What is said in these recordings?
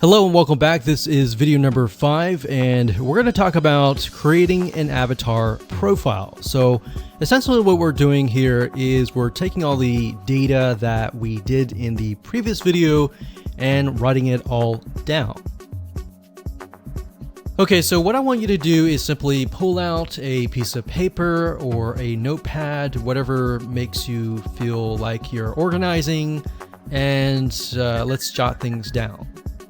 Hello and welcome back. This is video number 5 and we're going to talk about creating an avatar profile. So essentially what we're doing here is we're taking all the data that we did in the previous video and writing it all down. Okay, so what I want you to do is simply pull out a piece of paper or a notepad, whatever makes you feel like you're organizing, and let's jot things down.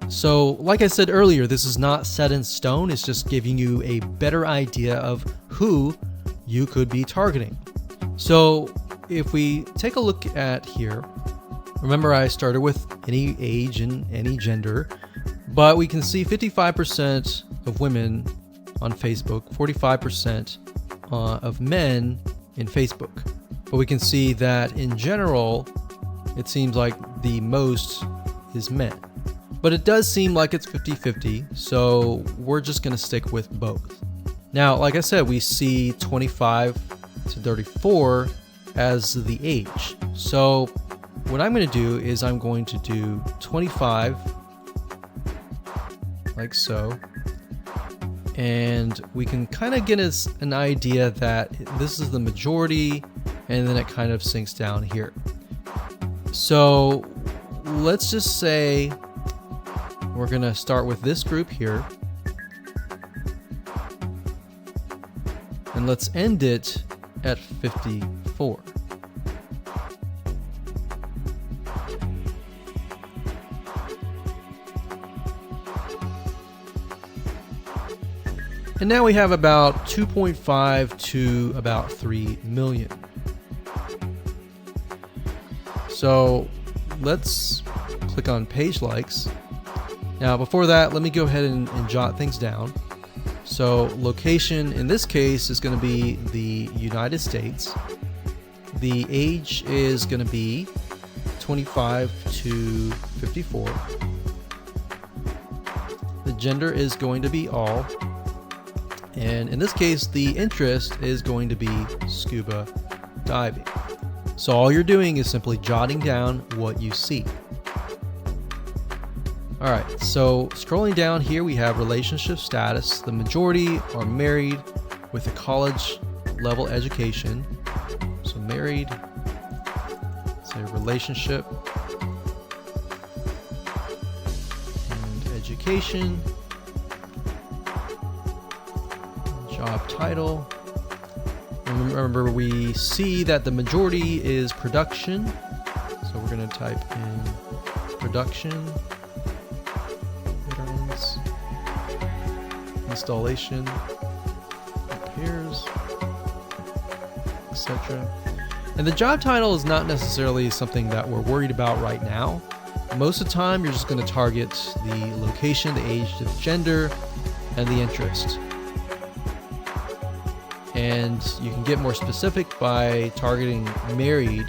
So like I said earlier, this is not set in stone. It's just giving you a better idea of who you could be targeting. So if we take a look at here, remember I started with any age and any gender, but we can see 55% of women on Facebook, 45% of men in Facebook. But we can see that in general, it seems like the most is men. But it does seem like it's 50-50, so we're just going to stick with both. Now, like I said, we see 25 to 34 as the age. So what I'm going to do is I'm going to do 25, like so. And we can kind of get us an idea that this is the majority, and then it kind of sinks down here. So let's just say we're going to start with this group here, and let's end it at 54. And now we have about 2.5 to about 3 million. So let's click on page likes. Now before that, let me go ahead and jot things down. So location in this case is going to be the United States. The age is going to be 25 to 54. The gender is going to be all. And in this case, the interest is going to be scuba diving. So all you're doing is simply jotting down what you see. All right, so scrolling down here, we have relationship status. The majority are married with a college level education. So married, say relationship and education. Job title. And remember, we see that the majority is production. So we're going to type in production. Installation, repairs, etc. And the job title is not necessarily something that we're worried about right now. Most of the time, you're just going to target the location, the age, the gender, and the interest. And you can get more specific by targeting married,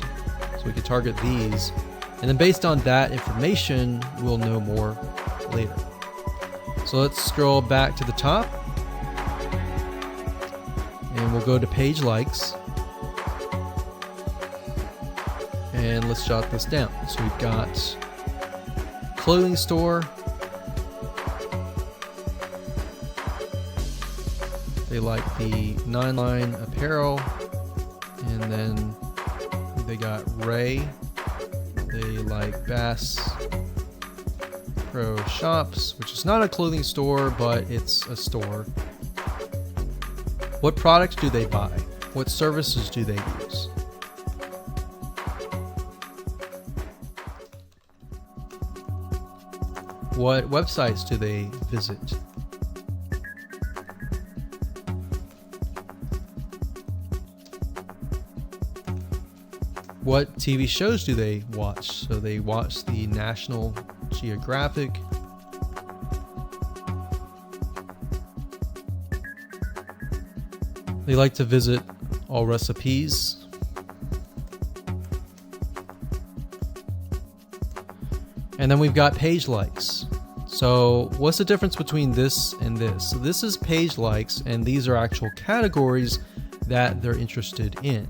so we can target these. And then based on that information, we'll know more later. So let's scroll back to the top and we'll go to page likes, and let's jot this down. So we've got clothing store. They like the 9-line apparel, and then they got Ray. They like Bass Pro Shops, which is not a clothing store, but it's a store. What products do they buy? What services do they use? What websites do they visit? What TV shows do they watch? So they watch the National Geographic. They like to visit All Recipes. And then we've got page likes. So what's the difference between this and this? So this is page likes, and these are actual categories that they're interested in.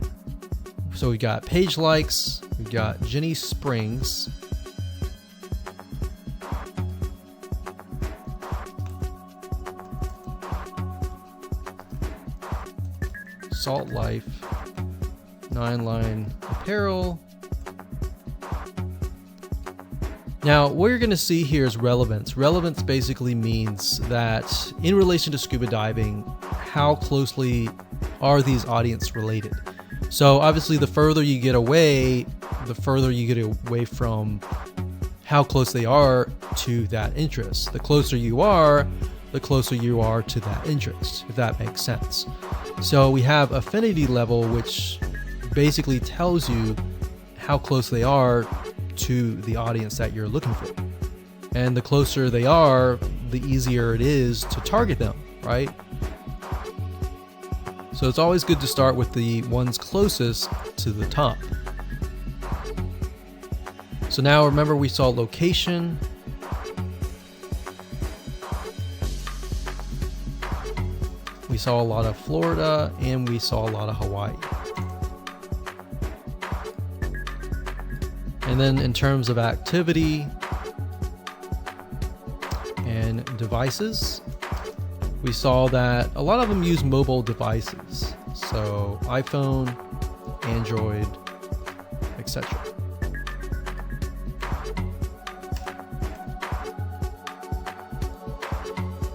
So we got page likes, we got Jenny Springs, Salt Life, 9-line apparel. Now, what you're going to see here is relevance. Relevance basically means that in relation to scuba diving, how closely are these audience related? So obviously, the further you get away from how close they are to that interest. The closer you are to that interest, if that makes sense. So we have affinity level, which basically tells you how close they are to the audience that you're looking for. And the closer they are, the easier it is to target them, right? So it's always good to start with the ones closest to the top. So now remember, we saw location. We saw a lot of Florida and we saw a lot of Hawaii. And then in terms of activity and devices, we saw that a lot of them use mobile devices. So iPhone, Android, etc.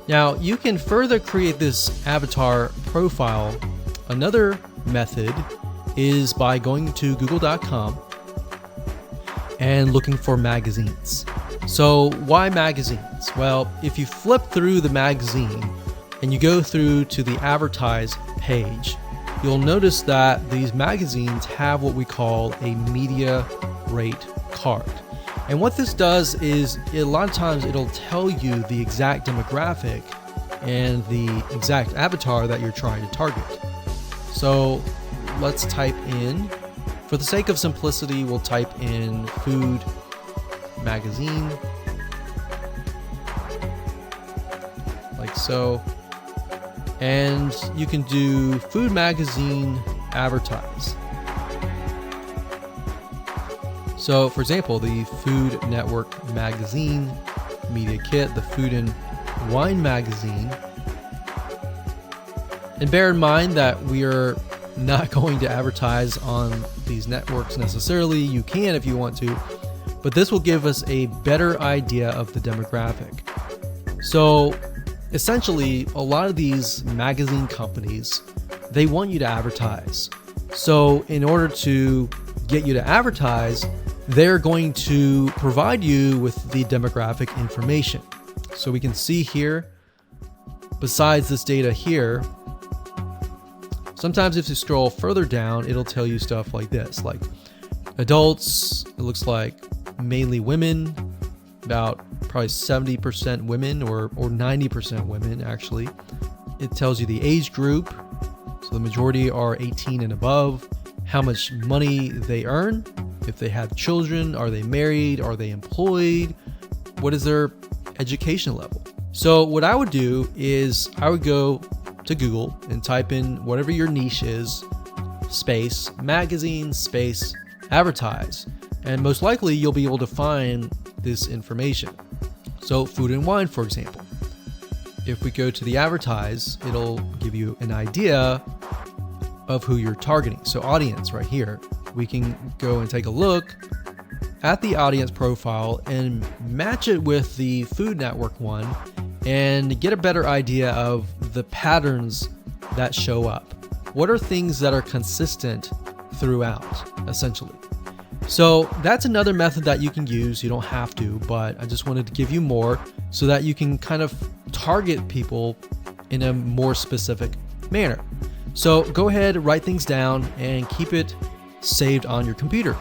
Now you can further create this avatar profile. Another method is by going to google.com and looking for magazines. So why magazines? Well, if you flip through the magazine and you go through to the advertise page, you'll notice that these magazines have what we call a media rate card. And what this does is a lot of times it'll tell you the exact demographic and the exact avatar that you're trying to target. So let's type in, for the sake of simplicity, we'll type in food magazine, like so. And you can do food magazine advertise. So for example, the Food Network magazine media kit, the Food and Wine magazine. And bear in mind that we are not going to advertise on these networks necessarily. You can if you want to, but this will give us a better idea of the demographic. So essentially, a lot of these magazine companies, they want you to advertise. So in order to get you to advertise, they're going to provide you with the demographic information. So we can see here, besides this data here, sometimes if you scroll further down, it'll tell you stuff like this, like adults, it looks like mainly women, about probably 70% women or 90% women actually. It tells you the age group, so the majority are 18 and above, how much money they earn, if they have children, are they married, are they employed, what is their education level. So what I would do is I would go to Google and type in whatever your niche is, space, magazine, space, advertise, and most likely you'll be able to find this information. So food and wine, for example. If we go to the advertise, it'll give you an idea of who you're targeting. So audience right here, we can go and take a look at the audience profile and match it with the Food Network one and get a better idea of the patterns that show up. What are things that are consistent throughout, essentially? So that's another method that you can use. You don't have to, but I just wanted to give you more so that you can kind of target people in a more specific manner. So go ahead, write things down and keep it saved on your computer.